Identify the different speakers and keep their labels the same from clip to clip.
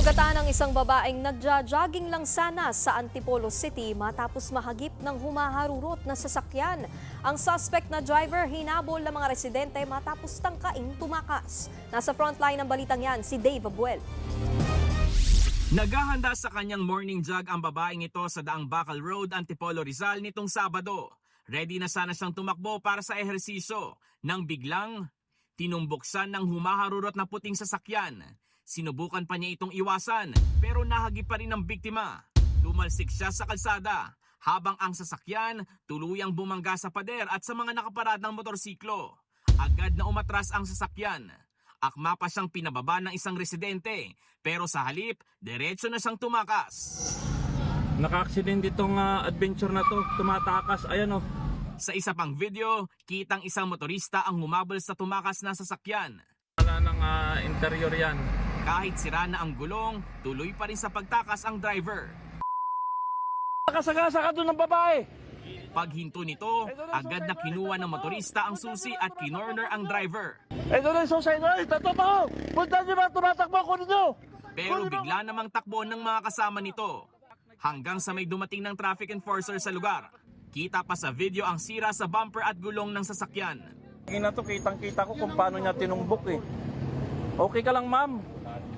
Speaker 1: Sugatan ng isang babaeng nagja-jogging lang sana sa Antipolo City matapos mahagip ng humaharurot na sasakyan. Ang suspect na driver hinabol ng mga residente matapos tangkaing tumakas. Nasa frontline ng balitang yan si Dave Abuel.
Speaker 2: Naghahanda sa kanyang morning jog ang babaeng ito sa Daang Bakal Road, Antipolo, Rizal nitong Sabado. Ready na sana siyang tumakbo para sa ehersisyo nang biglang tinumbuksan ng humaharurot na puting sasakyan. Sinubukan pa niya itong iwasan pero nahagip pa rin ang biktima. Tumalsik siya sa kalsada habang ang sasakyan tuluyang bumangga sa pader at sa mga nakaparadang motorsiklo. Agad na umatras ang sasakyan. Akma pa siyang pinababa ng isang residente pero sa halip, diretso na siyang tumakas.
Speaker 3: Naka-accident itong adventure na to, tumatakas, ayan o.
Speaker 2: Sa isa pang video, kitang isang motorista ang humabol sa tumakas na sasakyan.
Speaker 3: Wala ng interior yan.
Speaker 2: Kahit sira na ang gulong, tuloy pa rin sa pagtakas ang driver.
Speaker 3: Nakasagasa ka doon ng babae.
Speaker 2: Paghinto nito, agad na kinuha ng motorista ang susi at kinorner ang driver.
Speaker 3: Ito na yung susay na, tatapo! Punta nyo ba, tumatakbo ko ninyo!
Speaker 2: Pero bigla namang takbo ng mga kasama nito. Hanggang sa may dumating ng traffic enforcer sa lugar. Kita pa sa video ang sira sa bumper at gulong ng sasakyan.
Speaker 3: Ina to, kitang-kita ko kung paano niya tinumbok eh. Okay ka lang ma'am,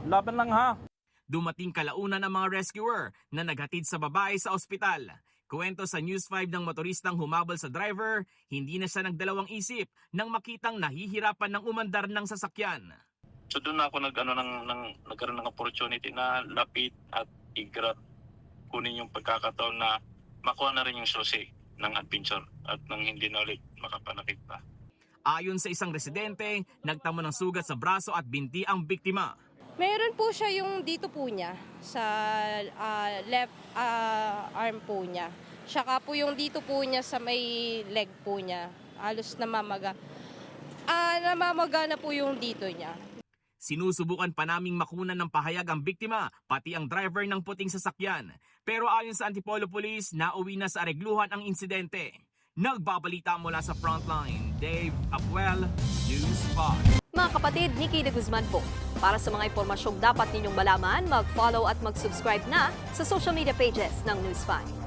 Speaker 3: laban lang ha.
Speaker 2: Dumating kalaunan ang mga rescuer na naghatid sa babae sa ospital. Kuwento sa News 5 ng motoristang humabol sa driver, hindi na siya nagdalawang isip nang makitang nahihirapan ng umandar ng sasakyan.
Speaker 4: So doon ako nagkaroon ng opportunity na lapit at i-grab kunin yung pagkakataon na makuha na rin yung susi ng adventure at nang hindi na ulit makapanakit pa.
Speaker 2: Ayon sa isang residente, nagtamo ng sugat sa braso at binti ang biktima.
Speaker 5: Meron po siya yung dito po niya, sa left arm po niya. Saka po yung dito po niya sa may leg po niya. Halos namamaga. Namamaga na po yung dito niya.
Speaker 2: Sinusubukan pa naming makunan ng pahayag ang biktima, pati ang driver ng puting sasakyan. Pero ayon sa Antipolo Police, nauwi na sa aregluhan ang insidente. Nagbabalita mula sa frontline, Dave Abuel, News 5.
Speaker 1: Mga kapatid, Nikki de Guzman po. Para sa mga impormasyong dapat ninyong malaman, mag-follow at mag-subscribe na sa social media pages ng News 5.